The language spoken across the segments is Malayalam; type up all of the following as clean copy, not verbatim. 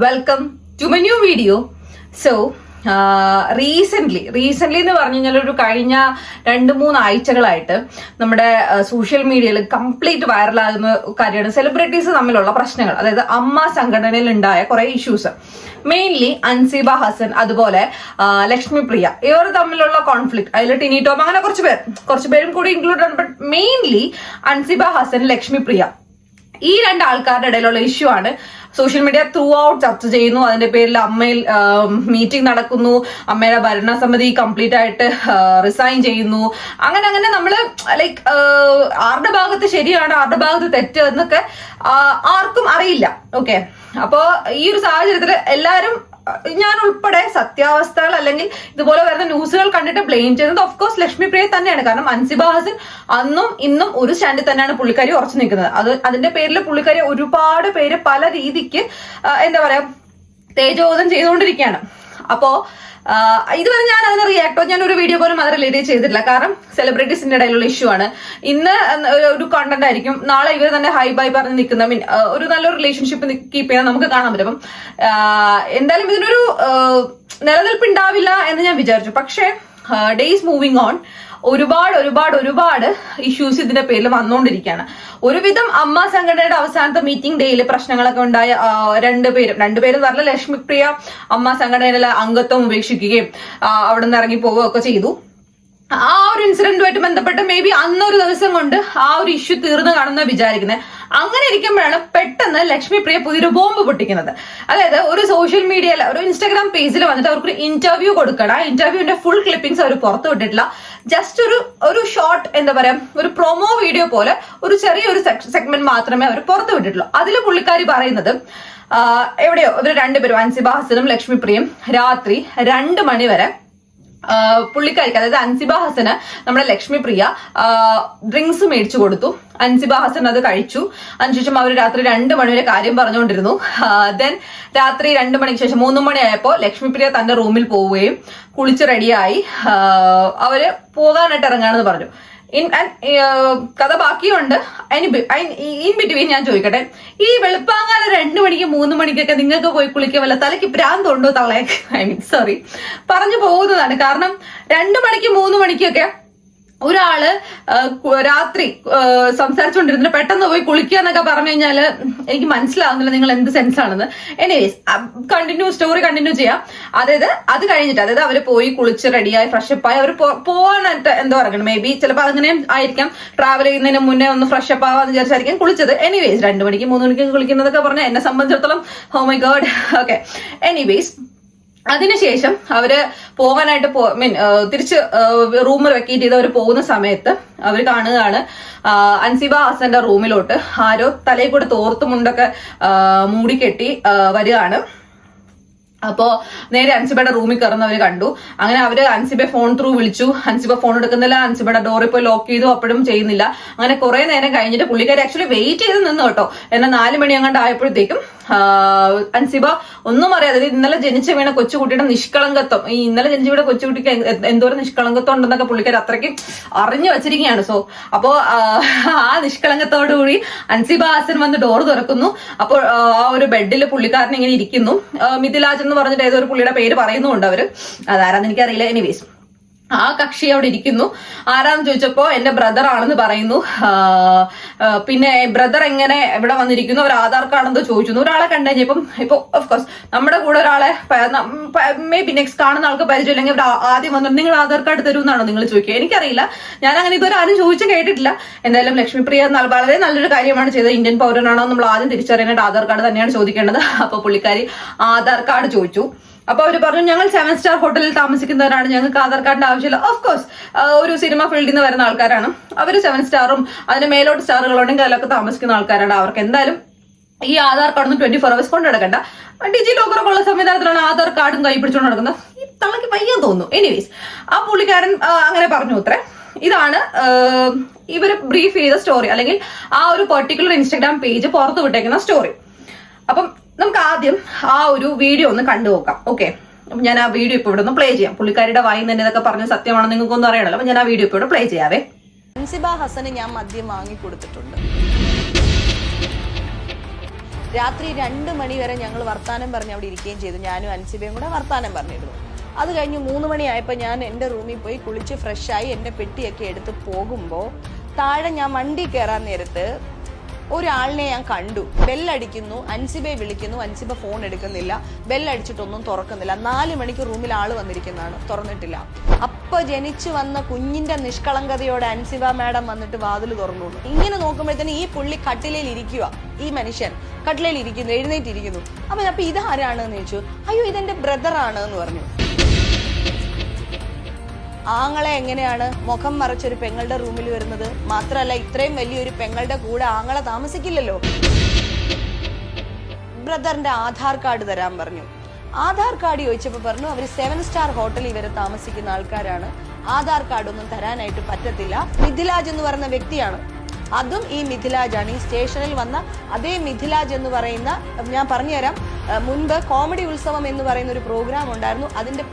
Welcome to my new video. So recent എന്ന് പറഞ്ഞു കഴിഞ്ഞാൽ ഒരു കഴിഞ്ഞ 2-3 ആഴ്ചകളായിട്ട് നമ്മുടെ സോഷ്യൽ മീഡിയയിൽ കംപ്ലീറ്റ് വൈറലാകുന്ന കാര്യമാണ് സെലിബ്രിറ്റീസ് തമ്മിലുള്ള പ്രശ്നങ്ങൾ. അതായത് അമ്മ സംഘടനയിൽ ഉണ്ടായ കുറെ ഇഷ്യൂസ്, മെയിൻലി അൻസിബ ഹസൻ അതുപോലെ ലക്ഷ്മി പ്രിയ, ഇവർ തമ്മിലുള്ള കോൺഫ്ലിക്ട്. അതിൽ ടിനി ടോം അങ്ങനെ കുറച്ച് പേരും കൂടി ഇൻക്ലൂഡ് ആണ്. ബട്ട് മെയിൻലി അൻസിബ ഹസൻ, ലക്ഷ്മി പ്രിയ, ഈ 2 ആൾക്കാരുടെ ഇടയിലുള്ള ഇഷ്യൂ ആണ് സോഷ്യൽ മീഡിയ ത്രൂ ഔട്ട് ചർച്ച ചെയ്യുന്നു. അതിന്റെ പേരിൽ അമ്മയിൽ മീറ്റിംഗ് നടക്കുന്നു, അമ്മയുടെ ഭരണസമിതി കംപ്ലീറ്റ് ആയിട്ട് റിസൈൻ ചെയ്യുന്നു. അങ്ങനെ നമ്മള് ലൈക്ക് ആരുടെ ഭാഗത്ത് ശരിയാണ് ആരുടെ ഭാഗത്ത് തെറ്റ് എന്നൊക്കെ ആർക്കും അറിയില്ല. ഓക്കെ, അപ്പോ ഈ ഒരു സാഹചര്യത്തിൽ എല്ലാരും, ഞാൻ ഉൾപ്പെടെ, സത്യാവസ്ഥകൾ അല്ലെങ്കിൽ ഇതുപോലെ വരുന്ന ന്യൂസുകൾ കണ്ടിട്ട് ബ്ലെയിം ചെയ്യുന്നത് ഓഫ്കോഴ്സ് ലക്ഷ്മി പ്രിയ തന്നെയാണ്. കാരണം അൻസിബ ഹസൻ അന്നും ഇന്നും ഒരു സ്റ്റാൻഡിൽ തന്നെയാണ് പുള്ളിക്കാരി ഉറച്ചു നിൽക്കുന്നത്. അതിന്റെ പേരിൽ പുള്ളിക്കാരി ഒരുപാട് പേര് പല രീതിക്ക് എന്താ പറയാ തേജോവധം ചെയ്തുകൊണ്ടിരിക്കുകയാണ്. അപ്പോ ഇതുവരെ ഞാൻ അതിനെ റിയാക്ടോ, ഞാൻ ഒരു വീഡിയോ പോലും അത് റിലേറ്റ് ചെയ്തിട്ടില്ല. കാരണം സെലിബ്രിറ്റീസിന്റെ ഇടയിലുള്ള ഇഷ്യൂ ആണ്. ഇന്ന് ഒരു കണ്ടന്റ് ആയിരിക്കും, നാളെ ഇവർ തന്നെ ഹൈ ബൈ പറഞ്ഞ് നിൽക്കുന്ന ഒരു നല്ലൊരു റിലേഷൻഷിപ്പ് കീപ്പ് ചെയ്യാൻ നമുക്ക് കാണാൻ പറ്റും. അപ്പം എന്തായാലും ഇതിനൊരു നിലനിൽപ്പ് ഉണ്ടാവില്ല എന്ന് ഞാൻ വിചാരിച്ചു. പക്ഷേ ഡേയ്സ് മൂവിങ് ഓൺ, ഒരുപാട് ഇഷ്യൂസ് ഇതിന്റെ പേരിൽ വന്നുകൊണ്ടിരിക്കുകയാണ്. ഒരുവിധം അമ്മ സംഘടനയുടെ അവസാനത്തെ മീറ്റിംഗ് ഡേയിൽ പ്രശ്നങ്ങളൊക്കെ ഉണ്ടായ രണ്ടുപേരും പറഞ്ഞ ലക്ഷ്മി പ്രിയ അമ്മ സംഘടനയിലെ അംഗത്വം ഉപേക്ഷിക്കുകയും അവിടെ നിന്ന് ഇറങ്ങി പോവുകയും ഒക്കെ ചെയ്തു. ആ ഒരു ഇൻസിഡന്റുമായിട്ട് ബന്ധപ്പെട്ട് മേ ബി അന്നൊരു ദിവസം കൊണ്ട് ആ ഒരു ഇഷ്യൂ തീർന്നു കാണുന്ന വിചാരിക്കുന്നത്. അങ്ങനെ ഇരിക്കുമ്പോഴാണ് പെട്ടെന്ന് ലക്ഷ്മി പ്രിയ പുതിയൊരു ബോംബ് പൊട്ടിക്കുന്നത്. അതായത് ഒരു സോഷ്യൽ മീഡിയയിൽ, ഒരു ഇൻസ്റ്റാഗ്രാം പേജിൽ വന്നിട്ട് അവർക്ക് ഇന്റർവ്യൂ കൊടുക്കണം. ആ ഇന്റർവ്യൂവിന്റെ ഫുൾ ക്ലിപ്പിംഗ്സ് അവർ പുറത്തു വിട്ടിട്ടില്ല. ജസ്റ്റ് ഒരു ഷോർട്ട്, എന്താ പറയാ, ഒരു പ്രൊമോ വീഡിയോ പോലെ ഒരു ചെറിയൊരു സെഗ്മെന്റ് മാത്രമേ അവർ പുറത്തു വിട്ടിട്ടുള്ളൂ. അതിൽ പുള്ളിക്കാരി പറയുന്നത് എവിടെയോ ഇവർ 2 പേരും, അൻസിബ ഹസനും ലക്ഷ്മി പ്രിയയും, രാത്രി 2 മണി വരെ പുള്ളിക്കാരിക്ക്, അതായത് അൻസിബ ഹസന് നമ്മുടെ ലക്ഷ്മി പ്രിയ ഡ്രിങ്ക്സ് മേടിച്ചു കൊടുത്തു. അൻസിബ ഹസൻ അത് കഴിച്ചു. അതിനുശേഷം അവർ രാത്രി 2 മണി വരെ കാര്യം പറഞ്ഞുകൊണ്ടിരുന്നു. ദെൻ രാത്രി 2 മണിക്ക് ശേഷം 3 മണിയായപ്പോൾ ലക്ഷ്മി പ്രിയ തന്റെ റൂമിൽ പോവുകയും കുളിച്ച് റെഡിയായി അവര് പോകാനായിട്ട് ഇറങ്ങാണെന്ന് പറഞ്ഞു. കഥ ബാക്കിയുണ്ട്. ഇൻ ബിറ്റ്വീൻ ഞാൻ ചോദിക്കട്ടെ, ഈ വെളുപ്പാങ്കാലം 2 മണിക്ക് 3 മണിക്കൊക്കെ നിങ്ങൾക്ക് പോയി കുളിക്കാൻ വല്ല തലയ്ക്ക് ഭ്രാന്തുണ്ടോ തളയെ? സോറി, പറഞ്ഞു പോകുന്നതാണ്. കാരണം 2 മണിക്ക് 3 മണിക്കൊക്കെ ഒരാള് രാത്രി സംസാരിച്ചുകൊണ്ടിരുന്നിട്ട് പെട്ടെന്ന് പോയി കുളിക്കുക എന്നൊക്കെ പറഞ്ഞു കഴിഞ്ഞാല് എനിക്ക് മനസ്സിലാവുന്നില്ല നിങ്ങൾ എന്ത് സെൻസ് ആണെന്ന്. എനിവേസ് സ്റ്റോറി കണ്ടിന്യൂ ചെയ്യാം. അതായത് അത് കഴിഞ്ഞിട്ട്, അതായത് അവര് പോയി കുളിച്ച് റെഡിയായി ഫ്രഷപ്പായി അവർ പോവാനായിട്ട് എന്താ പറയുക, മേ ബി ചിലപ്പോൾ അങ്ങനെ ആയിരിക്കാം, ട്രാവൽ ചെയ്യുന്നതിന് മുന്നേ ഒന്ന് ഫ്രഷപ്പ് ആവാന്ന് വിചാരിച്ചായിരിക്കും കുളിച്ചത്. എനിവേസ് 2 മണിക്ക് 3 മണിക്ക് കുളിക്കുന്നതൊക്കെ പറഞ്ഞാൽ എന്നെ സംബന്ധിച്ചിടത്തോളം oh my god. Okay, anyways അതിനുശേഷം അവര് പോകാനായിട്ട് തിരിച്ച് റൂമിൽ വെക്കേറ്റ് ചെയ്ത് അവർ പോകുന്ന സമയത്ത് അവർ കാണുകയാണ് അൻസിബ ഹസന്റെ റൂമിലോട്ട് ആരോ തലയിൽ കൂടെ തോർത്തുമുണ്ടൊക്കെ മൂടിക്കെട്ടി വരികയാണ്. അപ്പോ നേരെ അൻസിബയുടെ റൂമിൽ കയറുന്നവര് കണ്ടു. അങ്ങനെ അവര് അൻസിബയെ ഫോൺ ത്രൂ വിളിച്ചു. അൻസിബ ഫോൺ എടുക്കുന്നില്ല. അൻസിബയുടെ ഡോറിൽ പോയി ലോക്ക് ചെയ്തു, അപ്പോഴും ചെയ്യുന്നില്ല. അങ്ങനെ കുറെ നേരം കഴിഞ്ഞിട്ട് പുള്ളിക്കാരി ആക്ച്വലി വെയിറ്റ് ചെയ്ത് നിന്നു കേട്ടോ. എന്നാൽ 4 മണി അങ്ങോട്ട് ആയപ്പോഴത്തേക്കും അൻസിബ ഒന്നും അറിയാതെ, ഇന്നലെ ജനിച്ചു വീണ കൊച്ചുകുട്ടിയുടെ നിഷ്കളങ്കത്വം, ഈ ഇന്നലെ ജനിച്ചു വീണ കൊച്ചുകുട്ടിക്ക് എന്തോരം നിഷ്കളങ്കത്വം ഉണ്ടെന്നൊക്കെ പുള്ളിക്കാരി അത്രയ്ക്ക് അറിഞ്ഞു വെച്ചിരിക്കുകയാണ്. സോ അപ്പോ ആ നിഷ്കളങ്കത്തോടുകൂടി അൻസിബ ഹസൻ വന്ന് ഡോർ തുറക്കുന്നു. അപ്പോൾ ആ ഒരു ബെഡിൽ പുള്ളിക്കാരൻ ഇങ്ങനെ ഇരിക്കുന്നു. മിഥിലാജ് എന്ന് പറഞ്ഞിട്ട് ഏതൊരു പുള്ളിയുടെ പേര് പറയുന്നുണ്ട് അവര്, അതാരാന്ന് എനിക്കറിയില്ല. എനിവേസ് ആ കക്ഷി അവിടെ ഇരിക്കുന്നു. ആരാന്ന് ചോദിച്ചപ്പോ എന്റെ ബ്രദർ ആണെന്ന് പറയുന്നു. പിന്നെ ബ്രദർ എങ്ങനെ ഇവിടെ വന്നിരിക്കുന്നു, ഒരു ആധാർ കാർഡ് എന്തോ ചോദിച്ചു. ഒരാളെ കണ്ടു കഴിഞ്ഞപ്പം ഇപ്പൊ ഓഫ്കോഴ്സ് നമ്മുടെ കൂടെ ഒരാളെ മേ ബി നെക്സ്റ്റ് കാണുന്ന ആൾക്ക് പരിചയമില്ലെങ്കിൽ ഇവിടെ ആദ്യം വന്നിട്ട് നിങ്ങൾ ആധാർ കാർഡ് തരുമെന്നാണോ നിങ്ങൾ ചോദിക്കുക? എനിക്കറിയില്ല, ഞാൻ അങ്ങനെ ഇതുവരെ ആരും ചോദിച്ചു കേട്ടിട്ടില്ല. എന്തായാലും ലക്ഷ്മി പ്രിയ വളരെ നല്ലൊരു കാര്യമാണ് ചെയ്തത്. ഇന്ത്യൻ പൗരനാണോ നമ്മൾ ആദ്യം തിരിച്ചറിയാനായിട്ട് ആധാർ കാർഡ് തന്നെയാണ് ചോദിക്കേണ്ടത്. അപ്പൊ പുള്ളിക്കാരി ആധാർ കാർഡ് ചോദിച്ചു. അപ്പൊ അവര് പറഞ്ഞു, ഞങ്ങൾ 7 സ്റ്റാർ ഹോട്ടലിൽ താമസിക്കുന്നവരാണ്, ഞങ്ങൾക്ക് ആധാർ കാർഡിന്റെ ആവശ്യമില്ല. ഓഫ്കോഴ്സ് ഒരു സിനിമ ഫീൽഡിൽ നിന്ന് വരുന്ന ആൾക്കാരാണ് അവര്. 7 സ്റ്റാറും അതിന് മേലോട്ട് സ്റ്റാറുകളുണ്ടെങ്കിൽ അതിലൊക്കെ താമസിക്കുന്ന ആൾക്കാരാണ്. അവർക്ക് എന്തായാലും ഈ ആധാർ കാർഡൊന്നും 24 hours കൊണ്ട് നടക്കണ്ട. ഡിജി ലോക്കറൊക്കെ ഉള്ള സംവിധാനത്തിലാണ് ആധാർ കാർഡും കൈ പിടിച്ചുകൊണ്ട് നടക്കുന്നത്. ഈ തള്ളക്ക് പയ്യാൻ തോന്നുന്നു. എനിവേസ് ആ പുള്ളിക്കാരൻ അങ്ങനെ പറഞ്ഞു അത്രേ. ഇതാണ് ഇവര് ബ്രീഫ് ചെയ്ത സ്റ്റോറി, അല്ലെങ്കിൽ ആ ഒരു പെർട്ടിക്കുലർ ഇൻസ്റ്റാഗ്രാം പേജ് പുറത്തു വിട്ടേക്കുന്ന സ്റ്റോറി. അപ്പം നമുക്ക് ആദ്യം ആ ഒരു വീഡിയോ ഒന്ന് കണ്ടു നോക്കാം. ഓക്കെ, അപ്പൊ ഞാൻ ആ വീഡിയോ ഇപ്പൊ ഇവിടെ ഒന്ന് പ്ലേ ചെയ്യാം. പുള്ളിക്കാരിയുടെ വായിൽ തന്നെ ഇതൊക്കെ പറഞ്ഞ സത്യമാണെന്ന് നിങ്ങൾക്കൊന്നും അറിയണല്ലോ. അപ്പൊ ഞാൻ ആ വീഡിയോ ഇപ്പൊ ഇവിടെ പ്ലേ ചെയ്യാവേ. അൻസിബ ഹസന് ഞാൻ മദ്യം വാങ്ങി കൊടുത്തിട്ടുണ്ട്. രാത്രി 2 മണി വരെ ഞങ്ങൾ വർത്താനം പറഞ്ഞ് അവിടെ ഇരിക്കുകയും ചെയ്തു. ഞാനും അൻസിബയും കൂടെ വർത്താനം പറഞ്ഞിരുന്നു. അത് കഴിഞ്ഞ് 3 മണിയായപ്പോൾ ഞാൻ എൻ്റെ റൂമിൽ പോയി കുളിച്ച് ഫ്രഷായി എൻ്റെ പെട്ടിയൊക്കെ എടുത്ത് പോകുമ്പോൾ താഴെ ഞാൻ വണ്ടി കയറാൻ നേരത്ത് ഒരാളിനെ ഞാൻ കണ്ടു. ബെല്ലടിക്കുന്നു, അൻസിബയെ വിളിക്കുന്നു, അൻസിബ ഫോൺ എടുക്കുന്നില്ല, ബെല്ലടിച്ചിട്ടൊന്നും തുറക്കുന്നില്ല. 4 മണിക്ക് റൂമിൽ ആള് വന്നിരിക്കുന്നതാണ്, തുറന്നിട്ടില്ല. അപ്പൊ ജനിച്ചു വന്ന കുഞ്ഞിന്റെ നിഷ്കളങ്കതയോടെ അൻസിബ മാഡം വന്നിട്ട് വാതിൽ തുറന്നു. ഇങ്ങനെ നോക്കുമ്പോഴത്തേന് ഈ പുള്ളി കട്ടിലയിൽ ഇരിക്കുക, ഈ മനുഷ്യൻ കട്ടിലയിൽ ഇരിക്കുന്നു, എഴുന്നേറ്റിരിക്കുന്നു. അപ്പൊ ഇതാരാണെന്ന് ചോദിച്ചു. അയ്യോ, ഇതെന്റെ ബ്രദറാണ് എന്ന് പറഞ്ഞു. ആങ്ങളെ എങ്ങനെയാണ് മുഖം മറച്ചൊരു പെങ്ങളുടെ റൂമിൽ വരുന്നത്? മാത്രമല്ല, ഇത്രയും വലിയൊരു പെങ്ങളുടെ കൂടെ ആങ്ങളെ താമസിക്കില്ലല്ലോ. ബ്രദറിന്റെ ആധാർ കാർഡ് തരാൻ പറഞ്ഞു. ആധാർ കാർഡ് ചോദിച്ചപ്പോൾ പറഞ്ഞു അവർ 7 സ്റ്റാർ ഹോട്ടലിൽ വരെ താമസിക്കുന്ന ആൾക്കാരാണ്, ആധാർ കാർഡ് ഒന്നും തരാനായിട്ട് പറ്റത്തില്ല. മിഥിലാജ് എന്ന് പറയുന്ന വ്യക്തിയാണ്, അതും ഈ മിഥിലാജാണ്. ഈ സ്റ്റേഷനിൽ വന്ന അതേ മിഥിലാജ് എന്ന് പറയുന്ന, ഞാൻ പറഞ്ഞുതരാം, മുൻപ് കോമഡി ഉത്സവം എന്ന് പറയുന്ന ഒരു പ്രോഗ്രാം ഉണ്ടായിരുന്നു. അതിന്റെ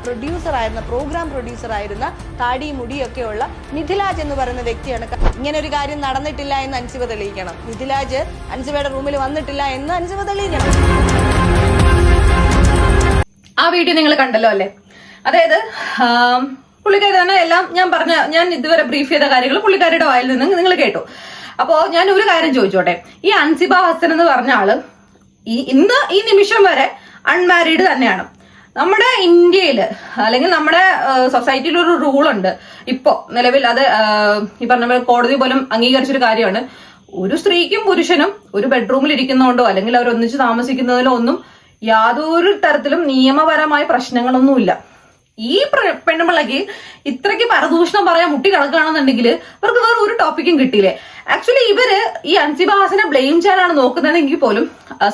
പ്രോഗ്രാം പ്രൊഡ്യൂസർ ആയിരുന്ന താടി മുടിയൊക്കെ ഉള്ള മിഥിലാജ് എന്ന് പറയുന്ന വ്യക്തിയാണ്. ഇങ്ങനെ ഒരു കാര്യം നടന്നിട്ടില്ല എന്ന് അൻസിബ തെളിയിക്കണം. മിഥിലാജ് അൻസിബയുടെ റൂമിൽ വന്നിട്ടില്ല എന്ന് അൻസിബ തെളിയിക്കണം. ആ വീഡിയോ നിങ്ങൾ കണ്ടല്ലോ അല്ലേ? അതായത് പുള്ളിക്കാരി തന്നെ എല്ലാം ഞാൻ ഇതുവരെ ബ്രീഫ് ചെയ്ത കാര്യങ്ങൾ പുള്ളിക്കാരിയുടെ വായിൽ നിന്ന് നിങ്ങൾ കേട്ടു. അപ്പോ ഞാൻ ഒരു കാര്യം ചോദിച്ചോട്ടെ, ഈ അൻസിബ ഹസൻ എന്ന് പറഞ്ഞ ആള് ഇന്ന് ഈ നിമിഷം വരെ അൺമാരീഡ് തന്നെയാണ്. നമ്മുടെ ഇന്ത്യയിൽ അല്ലെങ്കിൽ നമ്മുടെ സൊസൈറ്റിയിൽ ഒരു റൂളുണ്ട് ഇപ്പോ നിലവിൽ, അത് ഈ പറഞ്ഞ കോടതി പോലും അംഗീകരിച്ചൊരു കാര്യമാണ്. ഒരു സ്ത്രീക്കും പുരുഷനും ഒരു ബെഡ്റൂമിൽ ഇരിക്കുന്നതുകൊണ്ടോ അല്ലെങ്കിൽ അവർ ഒന്നിച്ച് താമസിക്കുന്നതിലോ ഒന്നും യാതൊരു തരത്തിലും നിയമപരമായ പ്രശ്നങ്ങളൊന്നുമില്ല. ഈ പെണ്ണുമ്പിള്ളക്ക് ഇത്രയ്ക്ക് പരദൂഷണം പറയാൻ മുട്ടി കിടക്കുകയാണെന്നുണ്ടെങ്കിൽ അവർക്ക് വേറെ ഒരു ടോപ്പിക്കും കിട്ടിയില്ലേ? ആക്ച്വലി ഇവര് ഈ അൻസിബ ഹസനെ ബ്ലെയിം ചെയ്യാനാണ് നോക്കുന്നതെങ്കിൽ പോലും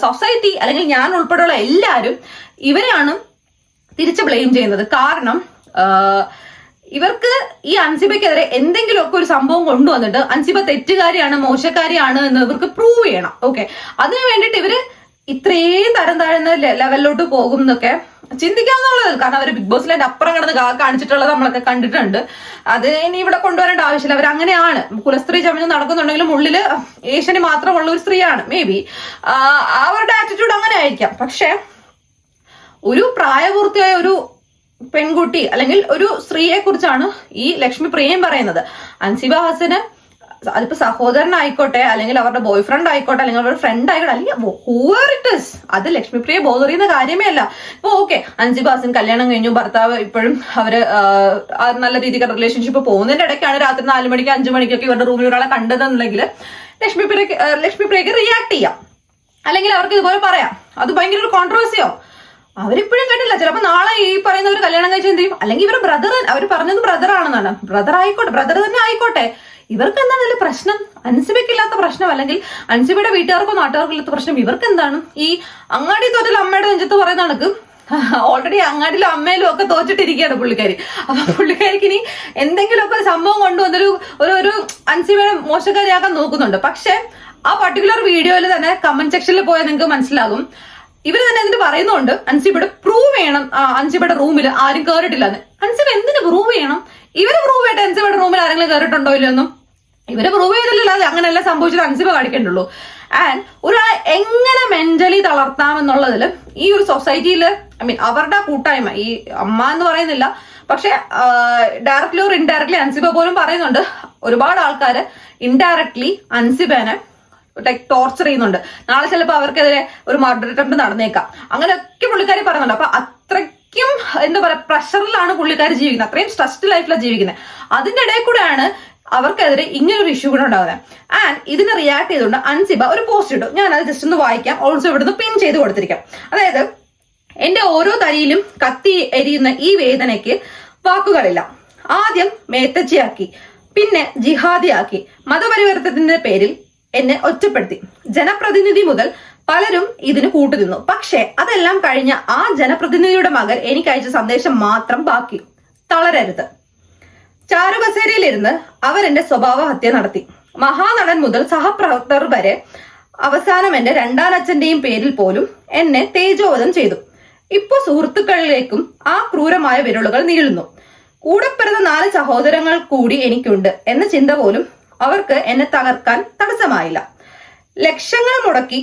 സൊസൈറ്റി അല്ലെങ്കിൽ ഞാൻ ഉൾപ്പെടെയുള്ള എല്ലാവരും ഇവരെയാണ് തിരിച്ച് ബ്ലെയിം ചെയ്യുന്നത്. കാരണം ഇവർക്ക് ഈ അൻസിബയ്ക്കെതിരെ എന്തെങ്കിലുമൊക്കെ ഒരു സംഭവം കൊണ്ടുവന്നിട്ട് അൻസിബ തെറ്റുകാരിയാണ്, മോശക്കാരിയാണ് എന്ന് ഇവർക്ക് പ്രൂവ് ചെയ്യണം. ഓക്കെ, അതിനു വേണ്ടിയിട്ട് ഇവര് ഇത്രയും തരം താഴ്ന്ന ലെവലിലോട്ട് പോകും എന്നൊക്കെ ചിന്തിക്കാവുന്നുള്ളത്. കാരണം അവർ ബിഗ് ബോസിൽ അതിന്റെ അപ്പുറം കിടന്ന് കാണിച്ചിട്ടുള്ളത് നമ്മളൊക്കെ കണ്ടിട്ടുണ്ട്. അത് ഇനി ഇവിടെ കൊണ്ടുവരേണ്ട ആവശ്യമില്ല. അവർ അങ്ങനെയാണ്, കുലസ്ത്രീ ചമഞ്ഞ് നടക്കുന്നുണ്ടെങ്കിലും ഉള്ളില് ഏഷ്യന് മാത്രമുള്ള ഒരു സ്ത്രീയാണ്. മേ ബി അവരുടെ ആറ്റിറ്റ്യൂഡ് അങ്ങനെ ആയിരിക്കാം. പക്ഷെ ഒരു പ്രായപൂർത്തിയായ ഒരു പെൺകുട്ടി അല്ലെങ്കിൽ ഒരു സ്ത്രീയെ കുറിച്ചാണ് ഈ ലക്ഷ്മി പ്രിയയും പറയുന്നത്. അൻസിബ ഹസന് അതിപ്പോ സഹോദരനായിക്കോട്ടെ അല്ലെങ്കിൽ അവരുടെ ബോയ് ഫ്രണ്ട് ആയിക്കോട്ടെ അല്ലെങ്കിൽ അവരുടെ ഫ്രണ്ട് ആയിക്കോട്ടെ, അല്ലെങ്കിൽ ഹൂവർ ഇറ്റ് ഇസ്, അത് ലക്ഷ്മി പ്രിയെ ബോധർ ചെയ്യുന്ന കാര്യമേ അല്ല. ഇപ്പൊ ഓക്കെ, അൻസിബ ഹസൻ കല്യാണം കഴിഞ്ഞു, ഭർത്താവ് ഇപ്പോഴും അവര് നല്ല രീതിക്ക് റിലേഷൻഷിപ്പ് പോകുന്നതിന്റെ ഇടയ്ക്കാണ് രാത്രി 4 മണിക്ക് 5 മണിക്കൊക്കെ ഇവരുടെ റൂമിൽ ഒരാളെ കണ്ടതെന്നുണ്ടെങ്കിൽ ലക്ഷ്മി പ്രിയക്ക് റിയാക്ട് ചെയ്യാം, അല്ലെങ്കിൽ അവർക്ക് ഇതുപോലെ പറയാം. അത് ഭയങ്കര ഒരു കോൺട്രവേഴ്സിയോ അവരിപ്പോഴും കണ്ടില്ല. ചിലപ്പോൾ നാളെ ഈ പറയുന്നവർ കല്യാണം കഴിച്ച് എന്ത് ചെയ്യും? അല്ലെങ്കിൽ ഇവരുടെ ബ്രദർ, അവർ പറഞ്ഞത് ബ്രദർ ആണെന്നാണ്, ബ്രദർ ആയിക്കോട്ടെ, ബ്രദർ തന്നെ ആയിക്കോട്ടെ, ഇവർക്ക് എന്താണ് ഇതിൽ പ്രശ്നം? അൻസിബയ്ക്കില്ലാത്ത പ്രശ്നം അല്ലെങ്കിൽ അൻസിബയുടെ വീട്ടുകാർക്കോ നാട്ടുകാർക്കോ ഇല്ലാത്ത പ്രശ്നം ഇവർക്ക് എന്താണ്? ഈ അങ്ങാടി തോറ്റൽ അമ്മയുടെ നെഞ്ചത്ത് പറയുന്ന കണക്ക് ഓൾറെഡി അങ്ങാടിയിലും അമ്മയിലും ഒക്കെ തോറ്റിട്ടിരിക്കുകയാണ് പുള്ളിക്കാരി. അപ്പൊ പുള്ളിക്കാരിക്ക് ഇനി എന്തെങ്കിലുമൊക്കെ ഒരു സംഭവം കൊണ്ടുവന്നൊരു ഒരു അൻസിബയുടെ മോശക്കാരിയാക്കാൻ നോക്കുന്നുണ്ട്. പക്ഷെ ആ പർട്ടിക്കുലർ വീഡിയോയിൽ തന്നെ കമന്റ് സെക്ഷനിൽ പോയാൽ നിങ്ങൾക്ക് മനസ്സിലാകും, ഇവര് തന്നെ എന്നിട്ട് പറയുന്നുണ്ട് അൻസിബയുടെ പ്രൂവ് ചെയ്യണം അൻസിബയുടെ റൂമിൽ ആരും കയറിയിട്ടില്ലെന്ന്. അൻസിബ എന്തിനു പ്രൂവ് ചെയ്യണം? ഇവര് പ്രൂവ് ചെയ്യട്ടെ അൻസിബയുടെ റൂമിൽ ആരെങ്കിലും കയറിയിട്ടുണ്ടോ ഇല്ലെന്നും. ഇവര് പ്രൂവ് ചെയ്തില്ലല്ലോ, അത് അങ്ങനെയല്ല സംഭവിച്ചത്, അൻസിബ കാണിക്കണ്ടുള്ളൂ. ആൻഡ് ഒരാളെ എങ്ങനെ മെന്റലി തളർത്താമെന്നുള്ളതിൽ ഈ ഒരു സൊസൈറ്റിയിൽ അവരുടെ കൂട്ടായ്മ, ഈ അമ്മ എന്ന് പറയുന്നില്ല, പക്ഷെ ഡയറക്ട്ലി ഓർ ഇൻഡയറക്ട്ലി അൻസിബ പോലും പറയുന്നുണ്ട്, ഒരുപാട് ആൾക്കാര് ഇൻഡയറക്ട്ലി അൻസിബേനെ ടോർച്ചർ ചെയ്യുന്നുണ്ട്. നാളെ ചിലപ്പോൾ അവർക്കെതിരെ ഒരു മർഡർ അറ്റംപ്റ്റ് നടന്നേക്കാം. അങ്ങനെയൊക്കെ പുള്ളിക്കാരി പറയുന്നുണ്ട്. അപ്പൊ അത്രയ്ക്കും എന്താ പറയാ പ്രഷറിലാണ് പുള്ളിക്കാരി ജീവിക്കുന്നത്, അത്രയും സ്ട്രെസ്ഡ് ലൈഫിലാണ് ജീവിക്കുന്നത്. അതിന്റെ ഇടയിൽ കൂടെയാണ് അവർക്കെതിരെ ഇങ്ങനൊരു ഇഷ്യൂ കൂടെ ഉണ്ടാകുന്നത്. ആൻഡ് ഇതിനെ റിയാക്ട് ചെയ്തുകൊണ്ട് അൻസിബ ഒരു പോസ്റ്റ് ഇട്ടു. ഞാൻ അത് ജസ്റ്റ് ഒന്ന് വായിക്കാം, ഓൾസോ ഇവിടുന്ന് പിൻ ചെയ്ത് കൊടുത്തിരിക്കാം. അതായത്, എന്റെ ഓരോ തരിയിലും കത്തി എരിയുന്ന ഈ വേദനയ്ക്ക് വാക്കുകളില്ല. ആദ്യം മേത്തച്ചിയാക്കി, പിന്നെ ജിഹാദിയാക്കി, മതപരിവർത്തനത്തിന്റെ പേരിൽ എന്നെ ഒറ്റപ്പെടുത്തി. ജനപ്രതിനിധി മുതൽ പലരും ഇതിന് കൂട്ടുനിന്നു. പക്ഷെ അതെല്ലാം കഴിഞ്ഞ ആ ജനപ്രതിനിധിയുടെ മകൻ എനിക്ക് അയച്ച സന്ദേശം മാത്രം ബാക്കി: തളരരുത്. ചാരുകസേരയിലിരുന്ന് അവരെന്റെ സ്വഭാവ ഹത്യ നടത്തി. മഹാനടൻ മുതൽ സഹപ്രവർത്തകർ വരെ അവസാനം എന്റെ രണ്ടാനച്ഛന്റെയും പേരിൽ പോലും എന്നെ തേജോവധം ചെയ്തു. ഇപ്പൊ സുഹൃത്തുക്കളിലേക്കും ആ ക്രൂരമായ വിരലുകൾ നീളുന്നു. കൂടെ പിറന്ന 4 സഹോദരങ്ങൾ കൂടി എനിക്കുണ്ട് എന്ന ചിന്ത പോലും അവർക്ക് എന്നെ തകർക്കാൻ തടസ്സമായില്ല. ലക്ഷങ്ങൾ മുടക്കി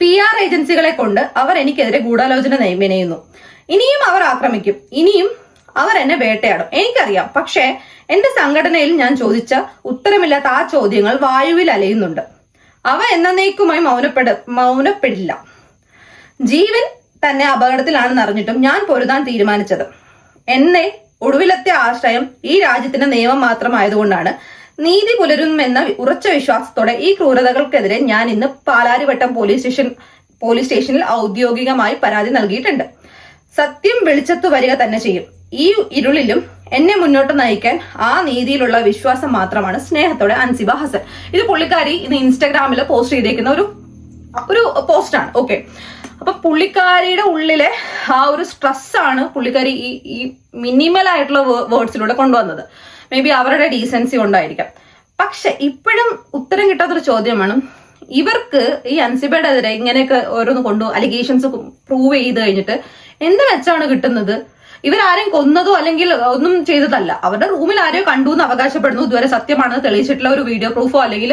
PR ഏജൻസികളെ കൊണ്ട് അവർ എനിക്കെതിരെ ഗൂഢാലോചന മെനയുന്നു. ഇനിയും അവർ ആക്രമിക്കും, ഇനിയും അവർ എന്നെ വേട്ടയാടും, എനിക്കറിയാം. പക്ഷേ എന്റെ സംഘടനയിൽ ഞാൻ ചോദിച്ച ഉത്തരമില്ലാത്ത ആ ചോദ്യങ്ങൾ വായുവിൽ അലയുന്നുണ്ട്. അവ എന്നേക്കുമായി മൗനപ്പെടില്ല. ജീവൻ തന്നെ അപകടത്തിലാണെന്ന് അറിഞ്ഞിട്ടും ഞാൻ പൊരുതാൻ തീരുമാനിച്ചത്. എന്നെ ഒടുവിലത്തെ ആശ്രയം ഈ രാജ്യത്തിന്റെ നിയമം മാത്രമായതുകൊണ്ടാണ്. നീതി പുലരുമെന്ന ഉറച്ച വിശ്വാസത്തോടെ ഈ ക്രൂരതകൾക്കെതിരെ ഞാൻ ഇന്ന് പാലാരിവട്ടം പോലീസ് സ്റ്റേഷനിൽ ഔദ്യോഗികമായി പരാതി നൽകിയിട്ടുണ്ട്. സത്യം വെളിച്ചത്തു വരിക തന്നെ ചെയ്യും. ഈ ഇരുളിലും എന്നെ മുന്നോട്ട് നയിക്കാൻ ആ നീതിയിലുള്ള വിശ്വാസം മാത്രമാണ്. സ്നേഹത്തോടെ അൻസിബ ഹസൻ. ഇത് പുള്ളിക്കാരി ഇന്ന് ഇൻസ്റ്റാഗ്രാമിൽ പോസ്റ്റ് ചെയ്തേക്കുന്ന ഒരു പോസ്റ്റാണ്. ഓക്കെ, അപ്പൊ പുള്ളിക്കാരിയുടെ ഉള്ളിലെ ആ ഒരു സ്ട്രെസ്സാണ് പുള്ളിക്കാരി ഈ മിനിമൽ ആയിട്ടുള്ള വേർഡ്സിലൂടെ കൊണ്ടുവന്നത്. മേ ബി അവരുടെ ഡീസൻസി കൊണ്ടായിരിക്കാം. പക്ഷെ ഇപ്പോഴും ഉത്തരം കിട്ടാത്തൊരു ചോദ്യമാണ്, ഇവർക്ക് ഈ അൻസിബയുടെ എതിരെ ഇങ്ങനെയൊക്കെ ഓരോന്ന് അലിഗേഷൻസ് പ്രൂവ് ചെയ്ത് കഴിഞ്ഞിട്ട് എന്ത് വെച്ചാണ് കിട്ടുന്നത്? ഇവരാരെയും കൊന്നതോ അല്ലെങ്കിൽ ഒന്നും ചെയ്തതല്ല. അവരുടെ റൂമിൽ ആരെയോ കണ്ടു എന്ന് അവകാശപ്പെടുന്നു. ഇതുവരെ സത്യമാണെന്ന് തെളിയിച്ചിട്ടുള്ള ഒരു വീഡിയോ പ്രൂഫോ അല്ലെങ്കിൽ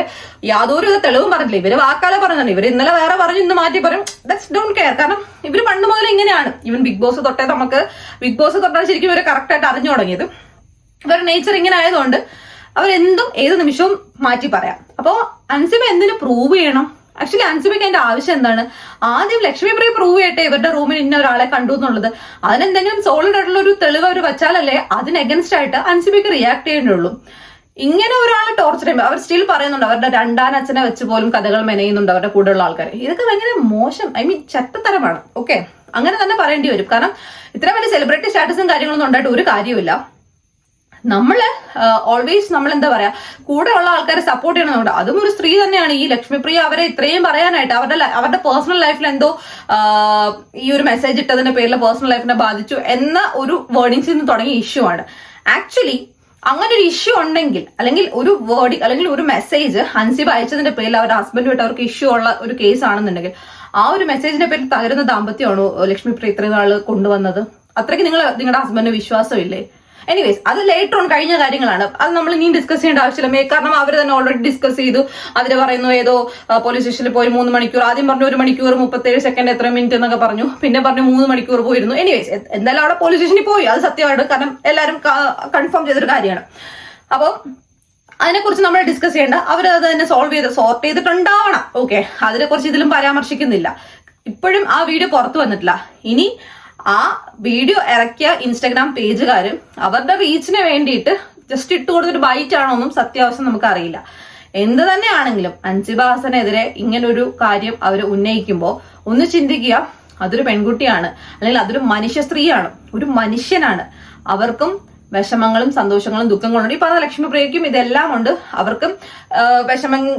യാതൊരു തെളിവും പറഞ്ഞില്ല. ഇവര് വാക്കാലെ പറഞ്ഞാണ്. ഇവർ ഇന്നലെ വേറെ പറഞ്ഞു, ഇന്ന് മാറ്റി പറയും. That's don't care. കാരണം ഇവര് പണ്ട് മുതൽ ഇങ്ങനെയാണ്. ഈവൻ ബിഗ് ബോസ് തൊട്ടേ ബിഗ് ബോസ് തൊട്ടാണ് ശരിക്കും ഇവര് കറക്റ്റ് ആയിട്ട് അറിഞ്ഞു തുടങ്ങിയത്. ഇവരുടെ നേച്ചർ ഇങ്ങനെ ആയതുകൊണ്ട് അവരെന്തും ഏത് നിമിഷവും മാറ്റി പറയാം. അപ്പോ അൻസിബ എന്തിനു പ്രൂവ് ചെയ്യണം? ആക്ച്വലി അൻസിബയ്ക്ക് അതിന്റെ ആവശ്യം എന്താണ്? ആദ്യം ലക്ഷ്മിപ്രിയ പ്രൂവ് ചെയ്യട്ടെ ഇവരുടെ റൂമിൽ ഇന്ന ഒരാളെ കണ്ടു എന്നുള്ളത്. അതിനെന്തെങ്കിലും സോളിഡ് ആയിട്ടുള്ള ഒരു തെളിവ് അവർ വെച്ചാലല്ലേ അതിന് അഗൻസ്റ്റ് ആയിട്ട് അൻസിബയ്ക്ക് റിയാക്ട് ചെയ്യേണ്ടുള്ളൂ. ഇങ്ങനെ ഒരാളെ ടോർച്ചർ ചെയ്യുമ്പോൾ അവർ സ്റ്റിൽ പറയുന്നുണ്ട് അവരുടെ രണ്ടാനച്ഛനെ വെച്ച് പോലും കഥകൾ മെനയുന്നുണ്ട് അവരുടെ കൂടെയുള്ള ആൾക്കാർ. ഇതൊക്കെ ഭയങ്കര മോശം, ചട്ടത്തരമാണ്. ഓക്കെ, അങ്ങനെ തന്നെ പറയേണ്ടി വരും. കാരണം ഇത്രയും വലിയ സെലിബ്രിറ്റി സ്റ്റാറ്റസും കാര്യങ്ങളൊന്നും ഉണ്ടായിട്ട് ഒരു കാര്യമില്ല. നമ്മള് ഓൾവേസ് നമ്മൾ എന്താ പറയാ, കൂടെയുള്ള ആൾക്കാരെ സപ്പോർട്ട് ചെയ്യണമെന്നുണ്ട്. അതും ഒരു സ്ത്രീ തന്നെയാണ്. ഈ ലക്ഷ്മിപ്രിയ അവരെ ഇത്രയും പറയാനായിട്ട് അവരുടെ പേഴ്സണൽ ലൈഫിൽ എന്തോ ഈ ഒരു മെസ്സേജ് ഇട്ടതിന്റെ പേരിൽ പേഴ്സണൽ ലൈഫിനെ ബാധിച്ചു എന്ന ഒരു വേർഡിങ്സിൽ നിന്ന് തുടങ്ങിയ ഇഷ്യൂ ആണ്. ആക്ച്വലി അങ്ങനെ ഒരു ഇഷ്യൂ ഉണ്ടെങ്കിൽ അല്ലെങ്കിൽ ഒരു വേർഡിങ് അല്ലെങ്കിൽ ഒരു മെസ്സേജ് അൻസിബ അയച്ചതിന്റെ പേരിൽ അവരുടെ ഹസ്ബൻഡുമായിട്ട് അവർക്ക് ഇഷ്യൂ ഉള്ള ഒരു കേസ് ആണെന്നുണ്ടെങ്കിൽ ആ ഒരു മെസ്സേജിന്റെ പേരിൽ തകരുന്ന ദാമ്പത്യമാണോ ലക്ഷ്മിപ്രിയ ഇത്രയും നാള് കൊണ്ടുവന്നത്? അത്രയ്ക്ക് നിങ്ങളുടെ ഹസ്ബൻഡിന് വിശ്വാസമില്ലേ? എനിവേസ്, അത് ലേറ്റർ ഓൺ കഴിഞ്ഞ കാര്യങ്ങളാണ്. അത് നമ്മൾ ഇനിയും ഡിസ്കസ് ചെയ്യേണ്ട ആവശ്യമില്ല. കാരണം അവർ തന്നെ ഓൾറെഡി ഡിസ്കസ് ചെയ്തു. അതിൽ പറയുന്നു ഏതോ പോലീസ് സ്റ്റേഷനിൽ പോയി 3 മണിക്കൂർ, ആദ്യം പറഞ്ഞു 1 മണിക്കൂർ 37 സെക്കൻഡ് എത്ര മിനിറ്റ് എന്നൊക്കെ പറഞ്ഞു. പിന്നെ പറഞ്ഞു 3 മണിക്കൂർ പോയിരുന്നു. എനിവേസ്, എന്തായാലും അവിടെ പോലീസ് സ്റ്റേഷനിൽ പോയി, അത് സത്യമാണ്. കാരണം എല്ലാവരും കൺഫേം ചെയ്തൊരു കാര്യമാണ്. അപ്പം അതിനെക്കുറിച്ച് നമ്മൾ ഡിസ്കസ് ചെയ്യേണ്ട. അവരത് തന്നെ സോർട്ട് ചെയ്തിട്ടുണ്ടാവണം. ഓക്കെ, അതിനെക്കുറിച്ച് ഇതിലും പരാമർശിക്കുന്നില്ല. ഇപ്പോഴും ആ വീഡിയോ പുറത്തു വന്നിട്ടില്ല. ഇനി ആ വീഡിയോ ഇറക്കിയ ഇൻസ്റ്റാഗ്രാം പേജുകാരും അവരുടെ റീച്ചിന് വേണ്ടിയിട്ട് ജസ്റ്റ് ഇട്ട് കൊടുത്തൊരു ബൈറ്റ് ആണോ ഒന്നും സത്യാവസ്ഥ നമുക്ക് അറിയില്ല. എന്ത് തന്നെയാണെങ്കിലും അൻസിബ ഹസനെതിരെ ഇങ്ങനൊരു കാര്യം അവർ ഉന്നയിക്കുമ്പോൾ ഒന്ന് ചിന്തിക്കുക, അതൊരു പെൺകുട്ടിയാണ്, അല്ലെങ്കിൽ അതൊരു മനുഷ്യ സ്ത്രീയാണ്, ഒരു മനുഷ്യനാണ്. അവർക്കും വിഷമങ്ങളും സന്തോഷങ്ങളും ദുഃഖങ്ങളും ഉണ്ട്. ഈ പറഞ്ഞ ലക്ഷ്മിപ്രിയയ്ക്കും ഇതെല്ലാം ഉണ്ട്. അവർക്കും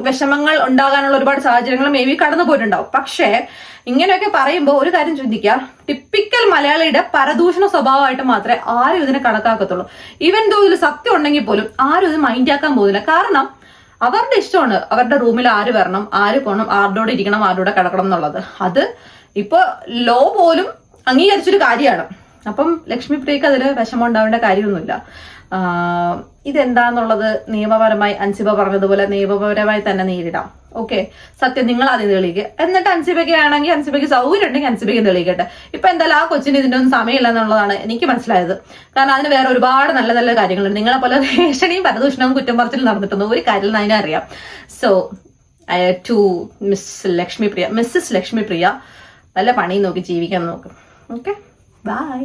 വിഷമങ്ങൾ ഉണ്ടാകാനുള്ള ഒരുപാട് സാഹചര്യങ്ങൾ മേ ബി കടന്നു പോയിട്ടുണ്ടാവും. പക്ഷേ ഇങ്ങനെയൊക്കെ പറയുമ്പോൾ ഒരു കാര്യം ചിന്തിക്കുക, ടിപ്പിക്കൽ മലയാളിയുടെ പരദൂഷണ സ്വഭാവമായിട്ട് മാത്രമേ ആരും ഇതിനെ കണക്കാക്കത്തുള്ളൂ. ഈവൻ ദോ ഇതിൽ സത്യം ഉണ്ടെങ്കിൽ പോലും ആരും ഇത് മൈൻഡാക്കാൻ പോകുന്നില്ല. കാരണം അവരുടെ ഇഷ്ടമാണ് അവരുടെ റൂമിൽ ആര് വരണം, ആര് പോകണം, ആരോടെ ഇരിക്കണം, ആരോടെ കിടക്കണം എന്നുള്ളത്. അത് ഇപ്പൊ ലോ പോലും അംഗീകരിച്ചൊരു കാര്യമാണ്. അപ്പം ലക്ഷ്മിപ്രിയക്ക് അതിൽ വിഷമം ഉണ്ടാവേണ്ട കാര്യമൊന്നുമില്ല. ഇതെന്താന്നുള്ളത് നിയമപരമായി അൻസിബ പറഞ്ഞതുപോലെ നിയമപരമായി തന്നെ നേരിടാം. ഓക്കെ, സത്യം നിങ്ങൾ ആദ്യം തെളിയിക്കുക. എന്നിട്ട് അൻസിബയ്ക്ക് ആണെങ്കിൽ അൻസിബയ്ക്ക് സൗകര്യം ഉണ്ടെങ്കിൽ അൻസിബയ്ക്ക് തെളിയിക്കട്ടെ. ഇപ്പൊ എന്തായാലും ആ കൊച്ചിന് ഇതിന്റെ ഒന്നും സമയമില്ല എന്നുള്ളതാണ് എനിക്ക് മനസ്സിലായത്. കാരണം അതിന് വേറെ ഒരുപാട് നല്ല നല്ല കാര്യങ്ങളുണ്ട്. നിങ്ങളെ പോലെ ഭീഷണിയും പരദൂഷണവും കുറ്റം പറച്ചിലും നടന്നിട്ടൊന്നും ഒരു കാര്യം അതിനറിയാം. സോ ടു മിസ്സസ് ലക്ഷ്മിപ്രിയ, നല്ല പണി നോക്കി ജീവിക്കാൻ നോക്കും. Okay, by.